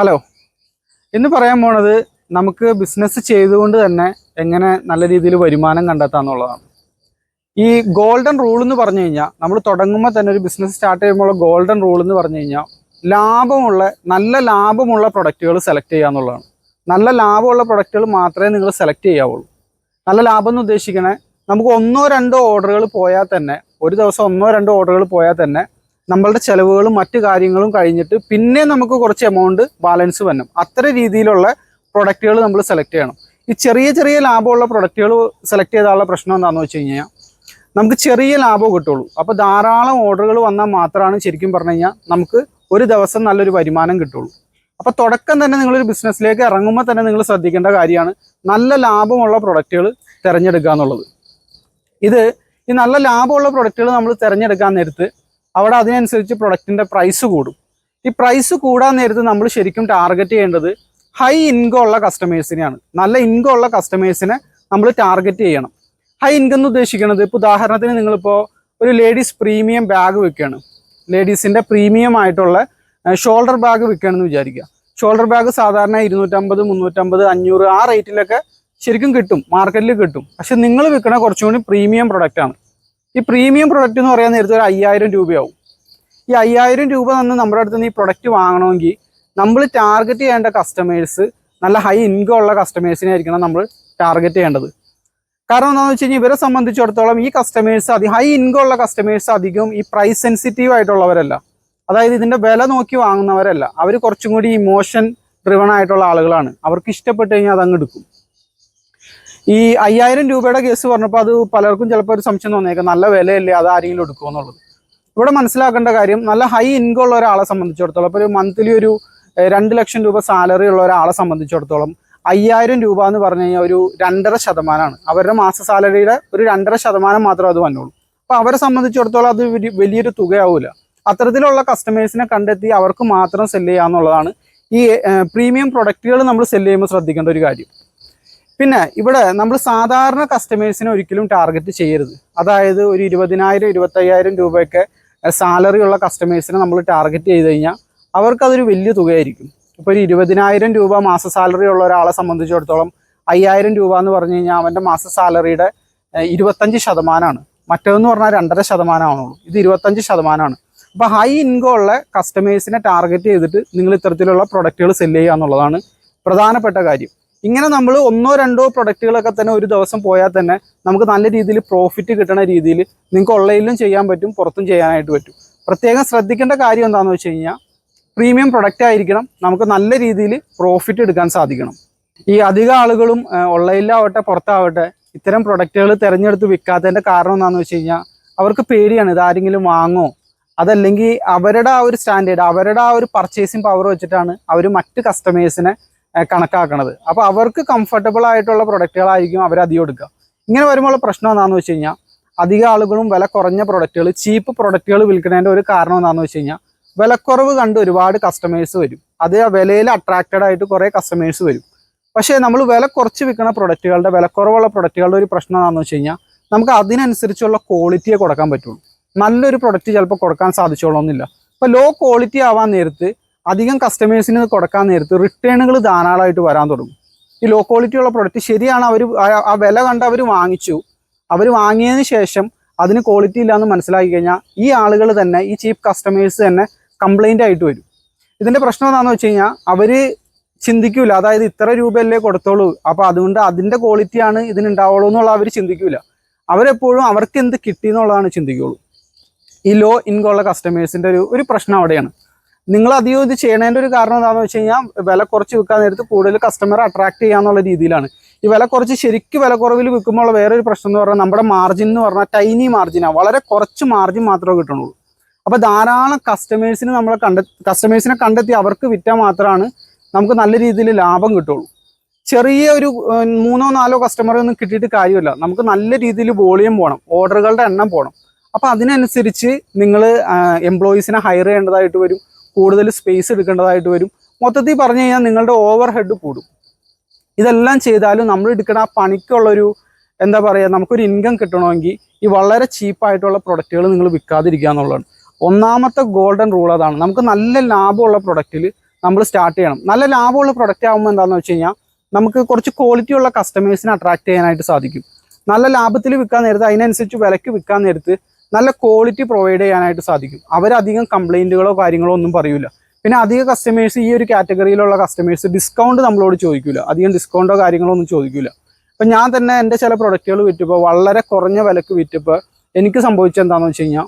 Hello, ഇന്ന് പറയാൻ പോണത് നമുക്ക് ബിസിനസ് ചെയ്തുകൊണ്ട് തന്നെ എങ്ങനെ നല്ല രീതിയിൽ വരുമാനം കണ്ടെത്താന്നുള്ളതാണ്. ഈ ഗോൾഡൻ റൂൾ എന്ന് പറഞ്ഞു കഴിഞ്ഞാൽ, നമ്മൾ തുടങ്ങുമ്പോൾ തന്നെ ഒരു ബിസിനസ് സ്റ്റാർട്ട് ചെയ്യുമ്പോൾ ഗോൾഡൻ റൂൾ എന്ന് പറഞ്ഞു കഴിഞ്ഞാൽ നല്ല ലാഭമുള്ള പ്രൊഡക്റ്റുകൾ സെലക്ട് ചെയ്യുക എന്നുള്ളതാണ്. നല്ല ലാഭമുള്ള പ്രൊഡക്റ്റുകൾ മാത്രമേ നിങ്ങൾ സെലക്ട് ചെയ്യാവുള്ളൂ. നല്ല ലാഭം എന്ന് ഉദ്ദേശിക്കണേ, നമുക്ക് ഒന്നോ രണ്ടോ ഓർഡറുകൾ പോയാൽ തന്നെ, ഒരു ദിവസം ഒന്നോ രണ്ടോ ഓർഡറുകൾ പോയാൽ തന്നെ നമ്മളുടെ ചിലവുകളും മറ്റു കാര്യങ്ങളും കഴിഞ്ഞിട്ട് പിന്നെ നമുക്ക് കുറച്ച് എമൗണ്ട് ബാലൻസ് വരണം. അത്ര രീതിയിലുള്ള പ്രൊഡക്റ്റുകൾ നമ്മൾ സെലക്ട് ചെയ്യണം. ഈ ചെറിയ ചെറിയ ലാഭമുള്ള പ്രൊഡക്റ്റുകൾ സെലക്ട് ചെയ്താലുള്ള പ്രശ്നം എന്താണെന്ന് വെച്ച് കഴിഞ്ഞാൽ, നമുക്ക് ചെറിയ ലാഭം കിട്ടുള്ളൂ. അപ്പോൾ ധാരാളം ഓർഡറുകൾ വന്നാൽ മാത്രമാണ് ശരിക്കും പറഞ്ഞു കഴിഞ്ഞാൽ നമുക്ക് ഒരു ദിവസം നല്ലൊരു വരുമാനം കിട്ടുള്ളൂ. അപ്പോൾ തുടക്കം തന്നെ നിങ്ങളൊരു ബിസിനസ്സിലേക്ക് ഇറങ്ങുമ്പോൾ തന്നെ നിങ്ങൾ ശ്രദ്ധിക്കേണ്ട കാര്യമാണ് നല്ല ലാഭമുള്ള പ്രൊഡക്റ്റുകൾ തിരഞ്ഞെടുക്കുക എന്നുള്ളത്. ഈ നല്ല ലാഭമുള്ള പ്രൊഡക്റ്റുകൾ നമ്മൾ തിരഞ്ഞെടുക്കാൻ നേരത്ത് അവിടെ അതിനനുസരിച്ച് പ്രൊഡക്റ്റിൻ്റെ പ്രൈസ് കൂടും. ഈ പ്രൈസ് കൂടാൻ നേരത്ത് നമ്മൾ ശരിക്കും ടാർഗറ്റ് ചെയ്യേണ്ടത് ഹൈ ഇൻകം ഉള്ള കസ്റ്റമേഴ്സിനെയാണ്. നല്ല ഇൻകം ഉള്ള കസ്റ്റമേഴ്സിനെ നമ്മൾ ടാർഗറ്റ് ചെയ്യണം. ഹൈ ഇൻകം എന്ന് ഉദ്ദേശിക്കുന്നത്, ഇപ്പോൾ ഉദാഹരണത്തിന് നിങ്ങളിപ്പോൾ ഒരു ലേഡീസ് പ്രീമിയം ബാഗ് വിൽക്കുകയാണ്, ലേഡീസിൻ്റെ പ്രീമിയം ആയിട്ടുള്ള ഷോൾഡർ ബാഗ് വിൽക്കുകയാണെന്ന് വിചാരിക്കുക. ഷോൾഡർ ബാഗ് സാധാരണ 250, 350, 500 ആ റേറ്റിലൊക്കെ ശരിക്കും കിട്ടും, മാർക്കറ്റിൽ കിട്ടും. പക്ഷെ നിങ്ങൾ വിൽക്കുന്ന കുറച്ചും കൂടി പ്രീമിയം പ്രൊഡക്റ്റാണ്. ഈ പ്രീമിയം പ്രൊഡക്റ്റ് എന്ന് പറയാൻ നേരത്തെ ഒരു 5000 രൂപയാവും. ഈ 5000 രൂപ തന്ന് നമ്മുടെ അടുത്ത് നിന്ന് ഈ പ്രൊഡക്റ്റ് വാങ്ങണമെങ്കിൽ നമ്മൾ ടാർഗറ്റ് ചെയ്യേണ്ട കസ്റ്റമേഴ്സ് നല്ല ഹൈ ഇൻകം ഉള്ള കസ്റ്റമേഴ്സിനെ ആയിരിക്കണം നമ്മൾ ടാർഗറ്റ് ചെയ്യേണ്ടത്. കാരണം എന്താണെന്ന് വെച്ച് കഴിഞ്ഞാൽ, ഇവരെ സംബന്ധിച്ചിടത്തോളം ഈ കസ്റ്റമേഴ്സ് ഹൈ ഇൻകം ഉള്ള കസ്റ്റമേഴ്സ് അധികം ഈ പ്രൈസ് സെൻസിറ്റീവ് ആയിട്ടുള്ളവരല്ല. അതായത് ഇതിൻ്റെ വില നോക്കി വാങ്ങുന്നവരല്ല. അവർ കുറച്ചും കൂടി ഇമോഷൻ ഡ്രിവൺ ആയിട്ടുള്ള ആളുകളാണ്. അവർക്ക് ഇഷ്ടപ്പെട്ട് കഴിഞ്ഞാൽ അതങ്ങ് എടുക്കും. ഈ 5000 രൂപയുടെ കേസ് പറഞ്ഞപ്പോൾ അത് പലർക്കും ചിലപ്പോൾ ഒരു സംശയം തോന്നിയേക്കാം, നല്ല വിലയല്ലേ, അത് ആരെങ്കിലും എടുക്കുമോ എന്നുള്ളത്. ഇവിടെ മനസ്സിലാക്കേണ്ട കാര്യം, നല്ല ഹൈ ഇൻകം ഉള്ള ഒരാളെ സംബന്ധിച്ചിടത്തോളം, ഇപ്പോൾ ഒരു മന്ത്ലി ഒരു 2 ലക്ഷം രൂപ സാലറി ഉള്ള ഒരാളെ സംബന്ധിച്ചിടത്തോളം 5000 രൂപ എന്ന് പറഞ്ഞു കഴിഞ്ഞാൽ ഒരു 2.5% അവരുടെ മാസ സാലറിയുടെ ഒരു 2.5% മാത്രമേ അത് വന്നുള്ളൂ. അപ്പോൾ അവരെ സംബന്ധിച്ചിടത്തോളം അത് വലിയൊരു തുകയാവില്ല. അത്തരത്തിലുള്ള കസ്റ്റമേഴ്സിനെ കണ്ടെത്തി അവർക്ക് മാത്രം സെല്ല് ചെയ്യുക എന്നുള്ളതാണ് ഈ പ്രീമിയം പ്രൊഡക്റ്റുകൾ നമ്മൾ സെല്ല് ചെയ്യുമ്പോൾ ശ്രദ്ധിക്കേണ്ട ഒരു കാര്യം. പിന്നെ ഇവിടെ നമ്മൾ സാധാരണ കസ്റ്റമേഴ്സിനെ ഒരിക്കലും ടാർഗറ്റ് ചെയ്യരുത്. അതായത് ഒരു 20,000, 25,000 രൂപയൊക്കെ സാലറി ഉള്ള കസ്റ്റമേഴ്സിനെ നമ്മൾ ടാർഗറ്റ് ചെയ്ത് കഴിഞ്ഞാൽ അവർക്കതൊരു വലിയ തുകയായിരിക്കും. ഇപ്പോൾ ഒരു 20,000 രൂപ മാസ സാലറി ഉള്ള ഒരാളെ സംബന്ധിച്ചിടത്തോളം 5000 രൂപ എന്ന് പറഞ്ഞു കഴിഞ്ഞാൽ അവൻ്റെ മാസ സാലറിയുടെ 25%. മറ്റേതെന്ന് പറഞ്ഞാൽ 2.5% ഇത് 25%. അപ്പോൾ ഹൈ ഇൻകം ഉള്ള കസ്റ്റമേഴ്സിനെ ടാർഗറ്റ് ചെയ്തിട്ട് നിങ്ങൾ ഇത്തരത്തിലുള്ള പ്രൊഡക്റ്റുകൾ സെല്ല് ചെയ്യുക എന്നുള്ളതാണ് പ്രധാനപ്പെട്ട കാര്യം. ഇങ്ങനെ നമ്മൾ ഒന്നോ രണ്ടോ പ്രൊഡക്റ്റുകളൊക്കെ തന്നെ ഒരു ദിവസം പോയാൽ തന്നെ നമുക്ക് നല്ല രീതിയിൽ പ്രോഫിറ്റ് കിട്ടുന്ന രീതിയിൽ നിങ്ങൾക്ക് ഓൺലൈനിലും ചെയ്യാൻ പറ്റും, പുറത്തും ചെയ്യാനായിട്ട് പറ്റും. പ്രത്യേകം ശ്രദ്ധിക്കേണ്ട കാര്യം എന്താണെന്ന് വെച്ച് കഴിഞ്ഞാൽ, പ്രീമിയം പ്രൊഡക്റ്റ് ആയിരിക്കണം, നമുക്ക് നല്ല രീതിയിൽ പ്രോഫിറ്റ് എടുക്കാൻ സാധിക്കണം. ഈ അധിക ആളുകളും ഓൺലൈനിലാവട്ടെ പുറത്താവട്ടെ ഇത്തരം പ്രൊഡക്റ്റുകൾ തിരഞ്ഞെടുത്ത് വിൽക്കാത്തതിൻ്റെ കാരണം എന്താണെന്ന് വെച്ച് കഴിഞ്ഞാൽ, അവർക്ക് പേടിയാണ് ഇതാരെങ്കിലും വാങ്ങോ, അതല്ലെങ്കിൽ അവരുടെ ആ ഒരു സ്റ്റാൻഡേർഡ്, അവരുടെ ആ ഒരു പർച്ചേസിങ് പവർ വെച്ചിട്ടാണ് അവർ മറ്റ് കസ്റ്റമേഴ്സിനെ കണക്കാക്കണത്. അപ്പോൾ അവർക്ക് കംഫർട്ടബിൾ ആയിട്ടുള്ള പ്രൊഡക്റ്റുകളായിരിക്കും അവരധികം എടുക്കുക. ഇങ്ങനെ വരുമ്പോൾ പ്രശ്നം എന്താണെന്ന് വെച്ച് കഴിഞ്ഞാൽ, അധിക ആളുകളും വില കുറഞ്ഞ പ്രൊഡക്റ്റുകൾ, ചീപ്പ് പ്രൊഡക്റ്റുകൾ വിൽക്കുന്നതിൻ്റെ ഒരു കാരണം എന്താണെന്ന് വെച്ച് കഴിഞ്ഞാൽ, വിലക്കുറവ് കണ്ട് ഒരുപാട് കസ്റ്റമേഴ്സ് വരും. അത് ആ വിലയിൽ അട്രാക്റ്റഡ് ആയിട്ട് കുറേ കസ്റ്റമേഴ്സ് വരും. പക്ഷേ നമ്മൾ വില കുറച്ച് വിൽക്കുന്ന പ്രൊഡക്റ്റുകളുടെ, വിലക്കുറവുള്ള പ്രൊഡക്റ്റുകളുടെ ഒരു പ്രശ്നം എന്താണെന്ന് വെച്ച് കഴിഞ്ഞാൽ, നമുക്ക് അതിനനുസരിച്ചുള്ള ക്വാളിറ്റിയെ കൊടുക്കാൻ പറ്റുള്ളൂ. നല്ലൊരു പ്രൊഡക്റ്റ് ചിലപ്പോൾ കൊടുക്കാൻ സാധിച്ചോളണമെന്നില്ല. ഇപ്പോൾ ലോ ക്വാളിറ്റി ആവാൻ നേരത്ത്, അധികം കസ്റ്റമേഴ്സിന് കൊടുക്കാൻ നേരത്ത് റിട്ടേണുകൾ ധാരാളമായിട്ട് വരാൻ തുടങ്ങും. ഈ ലോ ക്വാളിറ്റി ഉള്ള പ്രൊഡക്റ്റ് ശരിയാണ്, അവർ ആ വില കണ്ട് അവർ വാങ്ങിച്ചു, അവർ വാങ്ങിയതിന് ശേഷം അതിന് ക്വാളിറ്റി ഇല്ലയെന്ന് മനസ്സിലാക്കി കഴിഞ്ഞാൽ ഈ ആളുകൾ തന്നെ, ഈ ചീപ്പ് കസ്റ്റമേഴ്സ് തന്നെ കംപ്ലൈൻ്റ് ആയിട്ട് വരും. ഇതിൻ്റെ പ്രശ്നം എന്താണെന്ന് വെച്ച് കഴിഞ്ഞാൽ, അവർ ചിന്തിക്കില്ല, അതായത് ഇത്ര രൂപയല്ലേ കൊടുത്തോളൂ, അപ്പോൾ അതുകൊണ്ട് അതിൻ്റെ ക്വാളിറ്റിയാണ് ഇതിനുണ്ടാവുള്ളൂ എന്നുള്ള അവർ ചിന്തിക്കില്ല. അവരെപ്പോഴും അവർക്ക് എന്ത് കിട്ടി എന്നുള്ളതാണ് ചിന്തിക്കുള്ളൂ. ഈ ലോ ഇൻകം ഉള്ള കസ്റ്റമേഴ്സിൻ്റെ ഒരു പ്രശ്നം അവിടെയാണ്. നിങ്ങൾ അധികം ഇത് ചെയ്യണതിൻ്റെ ഒരു കാരണം എന്താണെന്ന് വെച്ച് കഴിഞ്ഞാൽ, വില കുറച്ച് വിൽക്കാൻ നേരത്ത് കൂടുതൽ കസ്റ്റമറെ അട്രാക്ട് ചെയ്യാന്നുള്ള രീതിയിലാണ്. ഈ വില കുറച്ച് ശരിക്കും വില കുറവിൽ വിൽക്കുമ്പോൾ വേറൊരു പ്രശ്നം എന്ന് പറഞ്ഞാൽ, നമ്മുടെ മാർജിൻ എന്ന് പറഞ്ഞാൽ ടൈനി മാർജിനാണ്, വളരെ കുറച്ച് മാർജിൻ മാത്രമേ കിട്ടുള്ളൂ. അപ്പോൾ ധാരാളം കസ്റ്റമേഴ്സിനെ കണ്ടെത്തി അവർക്ക് വിറ്റാൽ മാത്രമാണ് നമുക്ക് നല്ല രീതിയിൽ ലാഭം കിട്ടുള്ളൂ. ചെറിയ ഒരു 3-4 കസ്റ്റമറെ ഒന്നും കിട്ടിയിട്ട് കാര്യമില്ല. നമുക്ക് നല്ല രീതിയിൽ വോളിയം പോകണം, ഓർഡറുകളുടെ എണ്ണം പോകണം. അപ്പോൾ അതിനനുസരിച്ച് നിങ്ങൾ എംപ്ലോയീസിനെ ഹയർ ചെയ്യേണ്ടതായിട്ട് വരും, കൂടുതൽ സ്പേസ് എടുക്കേണ്ടതായിട്ട് വരും. മൊത്തത്തിൽ പറഞ്ഞു കഴിഞ്ഞാൽ നിങ്ങളുടെ ഓവർ ഹെഡ് കൂടും. ഇതെല്ലാം ചെയ്താലും നമ്മൾ എടുക്കുന്ന ആ പണിക്കുള്ളൊരു എന്താ പറയുക, നമുക്കൊരു ഇൻകം കിട്ടണമെങ്കിൽ ഈ വളരെ ചീപ്പായിട്ടുള്ള പ്രൊഡക്റ്റുകൾ നിങ്ങൾ വിൽക്കാതിരിക്കുക എന്നുള്ളതാണ് ഒന്നാമത്തെ ഗോൾഡൻ റൂൾ. അതാണ് നമുക്ക് നല്ല ലാഭമുള്ള പ്രൊഡക്റ്റിൽ നമ്മൾ സ്റ്റാർട്ട് ചെയ്യണം. നല്ല ലാഭമുള്ള പ്രൊഡക്റ്റ് ആകുമ്പോൾ എന്താണെന്ന് വെച്ച് കഴിഞ്ഞാൽ നമുക്ക് കുറച്ച് ക്വാളിറ്റി ഉള്ള കസ്റ്റമേഴ്സിനെ അട്രാക്ട് ചെയ്യാനായിട്ട് സാധിക്കും. നല്ല ലാഭത്തിൽ വിൽക്കാൻ നേരത്ത് അതിനനുസരിച്ച് വിലയ്ക്ക് വിൽക്കാൻ നേരത്ത് നല്ല ക്വാളിറ്റി പ്രൊവൈഡ് ചെയ്യാനായിട്ട് സാധിക്കും. അവരധികം കംപ്ലൈൻറ്റുകളോ കാര്യങ്ങളോ ഒന്നും പറയൂല. പിന്നെ അധിക കസ്റ്റമേഴ്സ്, ഈ ഒരു കാറ്റഗറിയിലുള്ള കസ്റ്റമേഴ്സ് ഡിസ്കൗണ്ട് നമ്മളോട് ചോദിക്കില്ല. അധികം ഡിസ്കൗണ്ടോ കാര്യങ്ങളോ ഒന്നും ചോദിക്കില്ല. അപ്പം ഞാൻ തന്നെ എൻ്റെ ചില പ്രൊഡക്റ്റുകൾ വിറ്റപ്പോൾ വളരെ കുറഞ്ഞ വിലക്ക് വിറ്റപ്പോൾ എനിക്ക് സംഭവിച്ചത് എന്താണെന്ന് വെച്ച് കഴിഞ്ഞാൽ,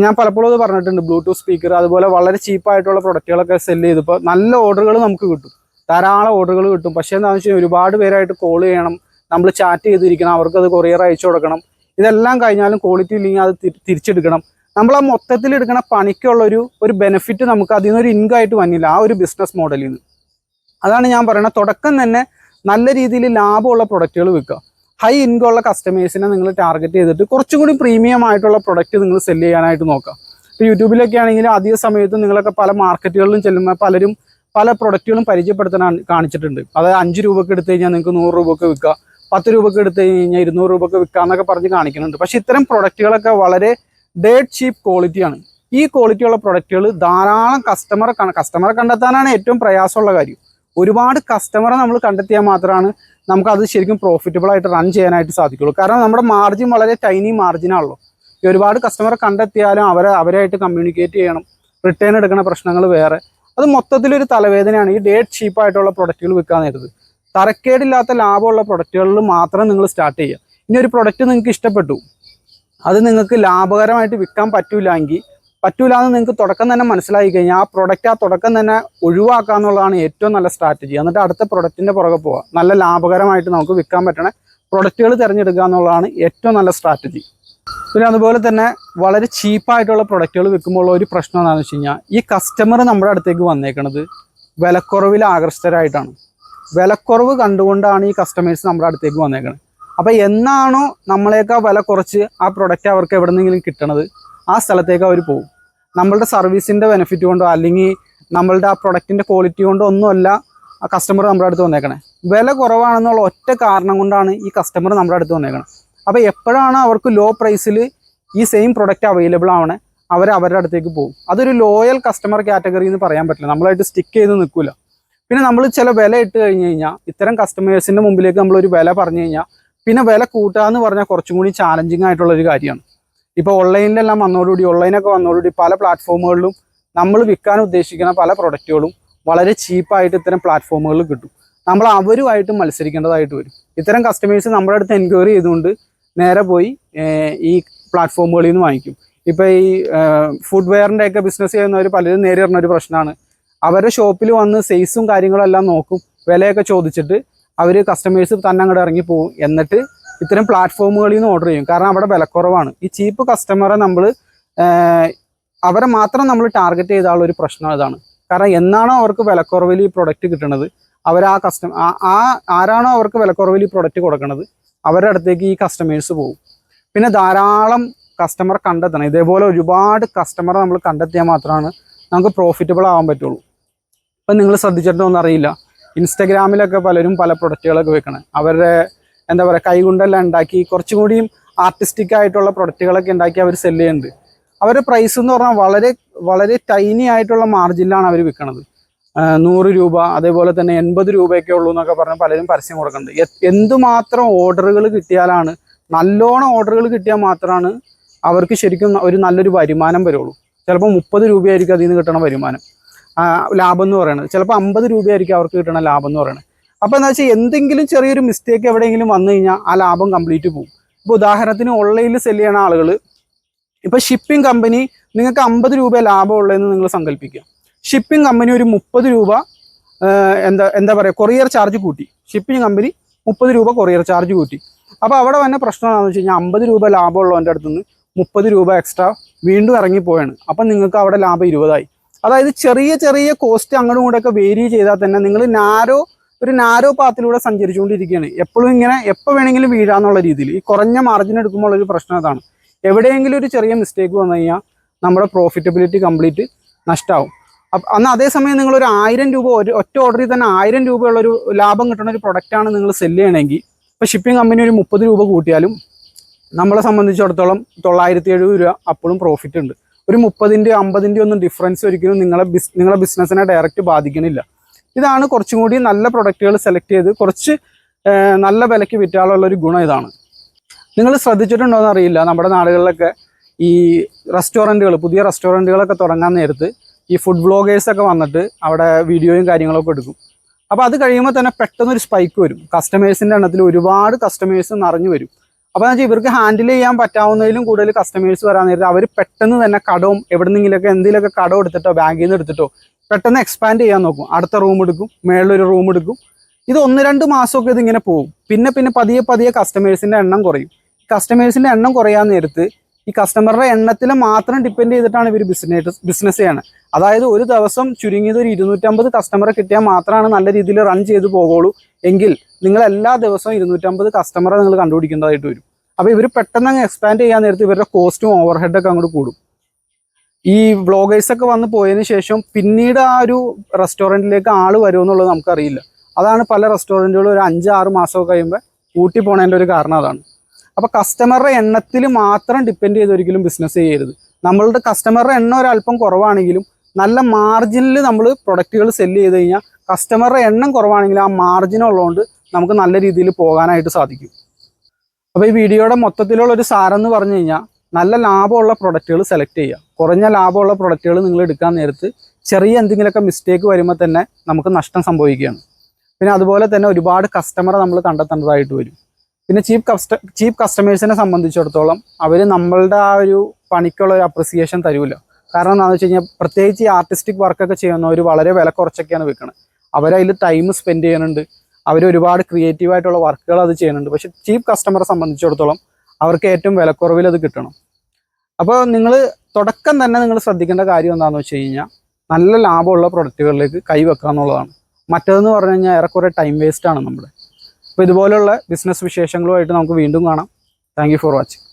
ഞാൻ പലപ്പോഴും അത് പറഞ്ഞിട്ടുണ്ട്, ബ്ലൂടൂത്ത് സ്പീക്കർ അതുപോലെ വളരെ ചീപ്പായിട്ടുള്ള പ്രൊഡക്റ്റുകളൊക്കെ സെല് ചെയ്തപ്പോൾ നല്ല ഓർഡറുകൾ നമുക്ക് കിട്ടും, ധാരാളം ഓർഡറുകൾ കിട്ടും. പക്ഷേ എന്താണെന്ന് വെച്ച് കഴിഞ്ഞാൽ ഒരുപാട് പേരായിട്ട് കോൾ ചെയ്യണം, നമ്മൾ ചാറ്റ് ചെയ്തിരിക്കണം, അവർക്കത് കൊറിയർ അയച്ചു കൊടുക്കണം. ഇതെല്ലാം കഴിഞ്ഞാലും ക്വാളിറ്റി ഇല്ലെങ്കിൽ അത് തിരിച്ചെടുക്കണം. നമ്മൾ ആ മൊത്തത്തിൽ എടുക്കുന്ന പണിക്കുള്ളൊരു ബെനിഫിറ്റ് നമുക്ക് അതിൽ നിന്നൊരു ഇൻകം ആയിട്ട് വന്നില്ല ആ ഒരു ബിസിനസ് മോഡലിൽ നിന്ന്. അതാണ് ഞാൻ പറയുന്നത്, തുടക്കം തന്നെ നല്ല രീതിയിൽ ലാഭമുള്ള പ്രൊഡക്റ്റുകൾ വിൽക്കുക. ഹൈ ഇൻകം ഉള്ള കസ്റ്റമേഴ്സിനെ നിങ്ങൾ ടാർഗറ്റ് ചെയ്തിട്ട് കുറച്ചും കൂടി പ്രീമിയം ആയിട്ടുള്ള പ്രൊഡക്റ്റ് നിങ്ങൾ സെല് ചെയ്യാനായിട്ട് നോക്കുക. ഇപ്പോൾ യൂട്യൂബിലൊക്കെ ആണെങ്കിൽ അധിക സമയത്ത് നിങ്ങളൊക്കെ പല മാർക്കറ്റുകളിലും ചെല്ലുമ്പോൾ പലരും പല പ്രൊഡക്റ്റുകളും പരിചയപ്പെടുത്താൻ കാണിച്ചിട്ടുണ്ട്. അതായത് 5 രൂപയ്ക്ക് എടുത്തു കഴിഞ്ഞാൽ നിങ്ങൾക്ക് 100 രൂപയ്ക്ക് വിൽക്കുക, 10 രൂപയ്ക്ക് എടുത്തു കഴിഞ്ഞാൽ 200 രൂപയ്ക്ക് വിൽക്കുക എന്നൊക്കെ പറഞ്ഞ് കാണിക്കുന്നുണ്ട്. പക്ഷേ ഇത്തരം പ്രൊഡക്റ്റുകളൊക്കെ വളരെ ഡേറ്റ് ചീപ്പ് ക്വാളിറ്റിയാണ്. ഈ ക്വാളിറ്റിയുള്ള പ്രൊഡക്റ്റുകൾ ധാരാളം കസ്റ്റമറെ കണ്ടെത്താനാണ് ഏറ്റവും പ്രയാസമുള്ള കാര്യം. ഒരുപാട് കസ്റ്റമറെ നമ്മൾ കണ്ടെത്തിയാൽ മാത്രമാണ് നമുക്കത് ശരിക്കും പ്രോഫിറ്റബിൾ ആയിട്ട് റൺ ചെയ്യാനായിട്ട് സാധിക്കുള്ളൂ. കാരണം നമ്മുടെ മാർജിൻ വളരെ ടൈനി മാർജിനാണല്ലോ. ഈ ഒരുപാട് കസ്റ്റമറെ കണ്ടെത്തിയാലും അവരായിട്ട് കമ്മ്യൂണിക്കേറ്റ് ചെയ്യണം, റിട്ടേൺ എടുക്കുന്ന പ്രശ്നങ്ങൾ വേറെ. അത് മൊത്തത്തിലൊരു തലവേദനയാണ് ഈ ഡേറ്റ് ചീപ്പായിട്ടുള്ള പ്രൊഡക്റ്റുകൾ വിൽക്കാൻ നേരത്ത്. തരക്കേടില്ലാത്ത ലാഭമുള്ള പ്രൊഡക്റ്റുകളിൽ മാത്രം നിങ്ങൾ സ്റ്റാർട്ട് ചെയ്യുക. ഇനി ഒരു പ്രൊഡക്റ്റ് നിങ്ങൾക്ക് ഇഷ്ടപ്പെട്ടു, അത് നിങ്ങൾക്ക് ലാഭകരമായിട്ട് വിൽക്കാൻ പറ്റൂല എന്ന് നിങ്ങൾക്ക് തുടക്കം തന്നെ മനസ്സിലായി കഴിഞ്ഞാൽ ആ പ്രൊഡക്റ്റ് തുടക്കം തന്നെ ഒഴിവാക്കുക എന്നുള്ളതാണ് ഏറ്റവും നല്ല സ്ട്രാറ്റജി. എന്നിട്ട് അടുത്ത പ്രൊഡക്റ്റിൻ്റെ പുറകെ പോവുക. നല്ല ലാഭകരമായിട്ട് നമുക്ക് വിൽക്കാൻ പറ്റണ പ്രൊഡക്റ്റുകൾ തിരഞ്ഞെടുക്കുക എന്നുള്ളതാണ് ഏറ്റവും നല്ല സ്ട്രാറ്റജി. പിന്നെ അതുപോലെ തന്നെ വളരെ ചീപ്പായിട്ടുള്ള പ്രൊഡക്റ്റുകൾ വിൽക്കുമ്പോൾ ഒരു പ്രശ്നം എന്താണെന്ന് വെച്ച് കഴിഞ്ഞാൽ, ഈ കസ്റ്റമർ നമ്മുടെ അടുത്തേക്ക് വന്നേക്കുന്നത് വിലക്കുറവിൽ ആകർഷ്ടരായിട്ടാണ്. വിലക്കുറവ് കണ്ടുകൊണ്ടാണ് ഈ കസ്റ്റമേഴ്സ് നമ്മുടെ അടുത്തേക്ക് വന്നേക്കുന്നത്. അപ്പോൾ എന്നാണോ നമ്മളേക്കാൾ വില കുറച്ച് ആ പ്രൊഡക്റ്റ് അവർക്ക് എവിടെ നിന്നെങ്കിലും കിട്ടണത്, ആ സ്ഥലത്തേക്ക് അവർ പോകും. നമ്മളുടെ സർവീസിൻ്റെ ബെനിഫിറ്റ് കൊണ്ടോ അല്ലെങ്കിൽ നമ്മളുടെ ആ പ്രൊഡക്റ്റിൻ്റെ ക്വാളിറ്റി കൊണ്ടോ ഒന്നുമല്ല ആ കസ്റ്റമർ നമ്മുടെ അടുത്ത് വന്നേക്കണേ. വില കുറവാണെന്നുള്ള ഒറ്റ കാരണം കൊണ്ടാണ് ഈ കസ്റ്റമർ നമ്മുടെ അടുത്ത് വന്നേക്കണേ. അപ്പോൾ എപ്പോഴാണ് അവർക്ക് ലോ പ്രൈസിൽ ഈ സെയിം പ്രൊഡക്റ്റ് അവൈലബിൾ ആവണേ, അവരുടെ അടുത്തേക്ക് പോകും. അതൊരു ലോയൽ കസ്റ്റമർ കാറ്റഗറി എന്ന് പറയാൻ പറ്റില്ല. നമ്മളായിട്ട് സ്റ്റിക്ക് ചെയ്ത് നിൽക്കില്ല. പിന്നെ നമ്മൾ ചില വില ഇട്ട് കഴിഞ്ഞ് കഴിഞ്ഞാൽ, ഇത്തരം കസ്റ്റമേഴ്സിൻ്റെ മുമ്പിലേക്ക് നമ്മളൊരു വില പറഞ്ഞു കഴിഞ്ഞാൽ പിന്നെ വില കൂട്ടുക എന്ന് പറഞ്ഞാൽ കുറച്ചും കൂടി ചാലഞ്ചിങ് ആയിട്ടുള്ളൊരു കാര്യമാണ്. ഇപ്പോൾ ഓൺലൈനിലെല്ലാം ഓൺലൈനൊക്കെ വന്നതോടുകൂടി പല പ്ലാറ്റ്ഫോമുകളിലും നമ്മൾ വിൽക്കാൻ ഉദ്ദേശിക്കുന്ന പല പ്രൊഡക്റ്റുകളും വളരെ ചീപ്പായിട്ട് ഇത്തരം പ്ലാറ്റ്ഫോമുകളിൽ കിട്ടും. നമ്മൾ അവരുമായിട്ട് മത്സരിക്കേണ്ടതായിട്ട് വരും. ഇത്തരം കസ്റ്റമേഴ്സ് നമ്മുടെ അടുത്ത് എൻക്വയറി ചെയ്തുകൊണ്ട് നേരെ പോയി ഈ പ്ലാറ്റ്ഫോമുകളിൽ നിന്ന് വാങ്ങിക്കും. ഇപ്പോൾ ഈ ഫുഡ് വെയറിൻ്റെയൊക്കെ ബിസിനസ് ചെയ്യുന്നവർ പലരും നേരിടുന്ന ഒരു പ്രശ്നമാണ്, അവരുടെ ഷോപ്പിൽ വന്ന് സൈസും കാര്യങ്ങളും എല്ലാം നോക്കും, വിലയൊക്കെ ചോദിച്ചിട്ട് അവർ കസ്റ്റമേഴ്സ് തന്നെ അങ്ങോട്ട് ഇറങ്ങിപ്പോവും. എന്നിട്ട് ഇത്തരം പ്ലാറ്റ്ഫോമുകളിൽ നിന്ന് ഓർഡർ ചെയ്യും. കാരണം അവിടെ വിലക്കുറവാണ്. ഈ ചീപ്പ് കസ്റ്റമറെ അവരെ മാത്രം നമ്മൾ ടാർഗറ്റ് ചെയ്താലുള്ള ഒരു പ്രശ്നം ഇതാണ്. കാരണം എന്നാണോ അവർക്ക് വിലക്കുറവിൽ ഈ പ്രൊഡക്റ്റ് കിട്ടുന്നത്, ആരാണോ അവർക്ക് വിലക്കുറവിൽ ഈ പ്രൊഡക്റ്റ് കൊടുക്കുന്നത്, അവരുടെ അടുത്തേക്ക് ഈ കസ്റ്റമേഴ്സ് പോകും. പിന്നെ ധാരാളം കസ്റ്റമർ കണ്ടെത്തണം. ഇതേപോലെ ഒരുപാട് കസ്റ്റമറെ നമ്മൾ കണ്ടെത്തിയാൽ മാത്രമാണ് നമുക്ക് പ്രോഫിറ്റബിൾ ആവാൻ പറ്റുള്ളൂ. ഇപ്പം നിങ്ങൾ ശ്രദ്ധിച്ചിട്ടൊന്നും അറിയില്ല, ഇൻസ്റ്റഗ്രാമിലൊക്കെ പലരും പല പ്രൊഡക്റ്റുകളൊക്കെ വെക്കണം. അവരുടെ എന്താ പറയുക, കൈകൊണ്ടെല്ലാം ഉണ്ടാക്കി കുറച്ചും കൂടിയും ആർട്ടിസ്റ്റിക് ആയിട്ടുള്ള പ്രൊഡക്റ്റുകളൊക്കെ ഉണ്ടാക്കി അവർ സെല് ചെയ്യുന്നുണ്ട്. അവരുടെ പ്രൈസ് എന്ന് പറഞ്ഞാൽ വളരെ വളരെ ടൈനി ആയിട്ടുള്ള മാർജിനിലാണ് അവർ വിൽക്കുന്നത്. 100 രൂപ, അതേപോലെ തന്നെ 80 രൂപയൊക്കെ ഉള്ളൂ എന്നൊക്കെ പറഞ്ഞ് പലരും പരസ്യം കൊടുക്കുന്നുണ്ട്. എന്തുമാത്രം ഓർഡറുകൾ കിട്ടിയാലാണ്, നല്ലോണം ഓർഡറുകൾ കിട്ടിയാൽ മാത്രമാണ് അവർക്ക് ശരിക്കും ഒരു നല്ലൊരു വരുമാനം വരുള്ളൂ. ചിലപ്പോൾ 30 രൂപയായിരിക്കും അതിൽ നിന്ന് കിട്ടണ വരുമാനം, ലാഭം എന്ന് പറയുന്നത്. ചിലപ്പോൾ 50 രൂപയായിരിക്കും അവർക്ക് കിട്ടണ ലാഭം എന്ന് പറയുന്നത്. അപ്പോൾ എന്താ വെച്ചാൽ എന്തെങ്കിലും ചെറിയൊരു മിസ്റ്റേക്ക് എവിടെയെങ്കിലും വന്നു കഴിഞ്ഞാൽ ആ ലാഭം കംപ്ലീറ്റ് പോകും. ഇപ്പോൾ ഉദാഹരണത്തിന് ഓൺലൈനിൽ സെല് ചെയ്യണ ആളുകൾ, ഇപ്പോൾ ഷിപ്പിംഗ് കമ്പനി നിങ്ങൾക്ക് 50 രൂപ ലാഭമുള്ളതെന്ന് നിങ്ങൾ സങ്കല്പിക്കുക. ഷിപ്പിംഗ് കമ്പനി ഒരു 30 രൂപ എന്താ പറയുക കൊറിയർ ചാർജ് കൂട്ടി. ഷിപ്പിംഗ് കമ്പനി 30 രൂപ കൊറിയർ ചാർജ് കൂട്ടി. അപ്പോൾ അവിടെ വന്ന പ്രശ്നം എന്താണെന്ന് വെച്ച് കഴിഞ്ഞാൽ 50 രൂപ ലാഭമുള്ളവൻ്റെ അടുത്തുനിന്ന് 30 രൂപ എക്സ്ട്രാ വീണ്ടും ഇറങ്ങിപ്പോയാണ്. അപ്പം നിങ്ങൾക്ക് അവിടെ ലാഭം 20 ആയി. അതായത് ചെറിയ ചെറിയ കോസ്റ്റ് അങ്ങോട്ടും ഇങ്ങോട്ടൊക്കെ വേരി ചെയ്താൽ തന്നെ നിങ്ങൾ ഒരു നാരോ പാത്തിലൂടെ സഞ്ചരിച്ചുകൊണ്ടിരിക്കുകയാണ്. എപ്പോഴും ഇങ്ങനെ എപ്പോൾ വേണമെങ്കിലും വീഴാന്നുള്ള രീതിയിൽ. ഈ കുറഞ്ഞ മാർജിൻ എടുക്കുമ്പോൾ ഒരു പ്രശ്നം അതാണ്. എവിടെയെങ്കിലും ഒരു ചെറിയ മിസ്റ്റേക്ക് വന്നു കഴിഞ്ഞാൽ നമ്മുടെ പ്രോഫിറ്റബിലിറ്റി കംപ്ലീറ്റ് നഷ്ടമാവും. അന്ന് അതേസമയം നിങ്ങളൊരു 1000 രൂപ ഒറ്റ ഓർഡറിൽ തന്നെ 1000 രൂപയുള്ളൊരു ലാഭം കിട്ടുന്ന ഒരു പ്രൊഡക്റ്റാണ് നിങ്ങൾ സെല് ചെയ്യണമെങ്കിൽ, ഇപ്പോൾ ഷിപ്പിംഗ് കമ്പനി ഒരു 30 രൂപ കൂട്ടിയാലും നമ്മളെ സംബന്ധിച്ചിടത്തോളം 970 രൂപ അപ്പോഴും പ്രോഫിറ്റ് ഉണ്ട്. ഒരു 30-ൻ്റെയോ 50-ൻ്റെയോ ഒന്നും ഡിഫറൻസ് ഒരിക്കലും നിങ്ങളെ ബിസിനസ്സിനെ ഡയറക്റ്റ് ബാധിക്കണില്ല. ഇതാണ് കുറച്ചും കൂടി നല്ല പ്രൊഡക്റ്റുകൾ സെലക്ട് ചെയ്ത് കുറച്ച് നല്ല വിലയ്ക്ക് വിറ്റാലുള്ള ഒരു ഗുണം ഇതാണ്. നിങ്ങൾ ശ്രദ്ധിച്ചിട്ടുണ്ടോ എന്ന് അറിയില്ല, നമ്മുടെ നാടുകളിലൊക്കെ ഈ റെസ്റ്റോറൻറ്റുകൾ, പുതിയ റെസ്റ്റോറൻറ്റുകളൊക്കെ തുടങ്ങാൻ നേരത്ത് ഈ ഫുഡ് വ്ളോഗേഴ്സൊക്കെ വന്നിട്ട് അവിടെ വീഡിയോയും കാര്യങ്ങളൊക്കെ എടുക്കും. അപ്പോൾ അത് കഴിയുമ്പോൾ തന്നെ പെട്ടെന്നൊരു സ്പൈക്ക് വരും, കസ്റ്റമേഴ്സിൻ്റെ എണ്ണത്തിൽ ഒരുപാട് കസ്റ്റമേഴ്സ് നിറഞ്ഞു വരും. അപ്പോൾ എന്ന് വെച്ചാൽ ഇവർക്ക് ഹാൻഡിൽ ചെയ്യാൻ പറ്റാവുന്നതിലും കൂടുതൽ കസ്റ്റമേഴ്സ് വരാൻ നേരത്തെ അവർ പെട്ടെന്ന് തന്നെ കടവും എവിടെന്നെങ്കിലൊക്കെ എന്തെങ്കിലുമൊക്കെ കടം എടുത്തിട്ടോ ബാങ്കിൽ നിന്ന് എടുത്തിട്ടോ പെട്ടെന്ന് എക്സ്പാൻഡ് ചെയ്യാൻ നോക്കും. അടുത്ത റൂം എടുക്കും, മേളിലൊരു റൂം എടുക്കും. ഇത് 1-2 മാസമൊക്കെ ഇതിങ്ങനെ പോകും. പിന്നെ പതിയെ കസ്റ്റമേഴ്സിൻ്റെ എണ്ണം കുറയും. കസ്റ്റമേഴ്സിൻ്റെ എണ്ണം കുറയാൻ നേരത്ത് ഈ കസ്റ്റമറുടെ എണ്ണത്തിൽ മാത്രം ഡിപ്പെൻഡ് ചെയ്തിട്ടാണ് ഇവർ ബിസിനസ് ചെയ്യണത്. അതായത് ഒരു ദിവസം ചുരുങ്ങിയത് ഒരു 250 കസ്റ്റമറെ കിട്ടിയാൽ മാത്രമാണ് നല്ല രീതിയിൽ റൺ ചെയ്ത് പോകുള്ളൂ. എങ്കിൽ നിങ്ങൾ എല്ലാ ദിവസവും 250 കസ്റ്റമറെ നിങ്ങൾ കണ്ടുപിടിക്കേണ്ടതായിട്ട് വരും. അപ്പോൾ ഇവർ പെട്ടെന്ന് അങ്ങ് എക്സ്പാൻഡ് ചെയ്യാൻ നേരത്ത് ഇവരുടെ കോസ്റ്റും ഓവർഹെഡൊക്കെ അങ്ങോട്ട് കൂടും. ഈ വ്ളോഗേഴ്സൊക്കെ വന്ന് പോയതിന് ശേഷം പിന്നീട് ആ ഒരു റെസ്റ്റോറൻറ്റിലേക്ക് ആൾ വരുമെന്നുള്ളത് നമുക്കറിയില്ല. അതാണ് പല റെസ്റ്റോറൻറ്റുകളും ഒരു 5-6 മാസമൊക്കെ കഴിയുമ്പോൾ കൂട്ടി പോണതിൻ്റെ ഒരു കാരണം അതാണ്. അപ്പോൾ കസ്റ്റമറുടെ എണ്ണത്തിൽ മാത്രം ഡിപ്പെൻഡ് ചെയ്ത് ഒരിക്കലും ബിസിനസ് ചെയ്യരുത്. നമ്മളുടെ കസ്റ്റമറുടെ എണ്ണം ഒരല്പം കുറവാണെങ്കിലും നല്ല മാർജിനിൽ നമ്മൾ പ്രൊഡക്റ്റുകൾ സെല്ല് ചെയ്ത് കഴിഞ്ഞാൽ കസ്റ്റമറുടെ എണ്ണം കുറവാണെങ്കിലും ആ മാർജിൻ ഉള്ളതുകൊണ്ട് നമുക്ക് നല്ല രീതിയിൽ പോകാനായിട്ട് സാധിക്കും. അപ്പോൾ ഈ വീഡിയോയുടെ മൊത്തത്തിലുള്ള ഒരു സാരെന്ന് പറഞ്ഞു കഴിഞ്ഞാൽ നല്ല ലാഭമുള്ള പ്രൊഡക്റ്റുകൾ സെലക്ട് ചെയ്യുക. കുറഞ്ഞ ലാഭമുള്ള പ്രൊഡക്റ്റുകൾ നിങ്ങൾ എടുക്കാൻ നേരത്ത് ചെറിയ എന്തെങ്കിലുമൊക്കെ മിസ്റ്റേക്ക് വരുമ്പോൾ തന്നെ നമുക്ക് നഷ്ടം സംഭവിക്കുകയാണ്. പിന്നെ അതുപോലെ തന്നെ ഒരുപാട് കസ്റ്റമറെ നമ്മൾ കണ്ടെത്തേണ്ടതായിട്ട് വരും. പിന്നെ ചീപ്പ് കസ്റ്റമേഴ്സിനെ സംബന്ധിച്ചിടത്തോളം അവർ നമ്മളുടെ ആ ഒരു പണിക്കുള്ള ഒരു അപ്രിസിയേഷൻ തരില്ല. കാരണം എന്താണെന്ന് വെച്ച് കഴിഞ്ഞാൽ പ്രത്യേകിച്ച് ഈ ആർട്ടിസ്റ്റിക് വർക്കൊക്കെ ചെയ്യുന്നവർ വളരെ വില കുറച്ചൊക്കെയാണ് വെക്കുന്നത്. അവരതിൽ ടൈം സ്പെൻഡ് ചെയ്യുന്നുണ്ട്, അവർ ഒരുപാട് ക്രിയേറ്റീവായിട്ടുള്ള വർക്കുകൾ അത് ചെയ്യുന്നുണ്ട്. പക്ഷേ ചീപ്പ് കസ്റ്റമറെ സംബന്ധിച്ചിടത്തോളം അവർക്ക് ഏറ്റവും വിലക്കുറവിൽ അത് കിട്ടണം. അപ്പോൾ നിങ്ങൾ തുടക്കം തന്നെ നിങ്ങൾ ശ്രദ്ധിക്കേണ്ട കാര്യം എന്താണെന്ന് വെച്ച് കഴിഞ്ഞാൽ നല്ല ലാഭമുള്ള പ്രൊഡക്റ്റുകളിലേക്ക് കൈവെക്കുക എന്നുള്ളതാണ്. മറ്റേതെന്ന് പറഞ്ഞു കഴിഞ്ഞാൽ ഏറെക്കുറെ ടൈം വേസ്റ്റാണ് നമ്മുടെ. അപ്പോൾ ഇതുപോലുള്ള ബിസിനസ് വിശേഷങ്ങളുമായിട്ട് നമുക്ക് വീണ്ടും കാണാം. Thank you for watching.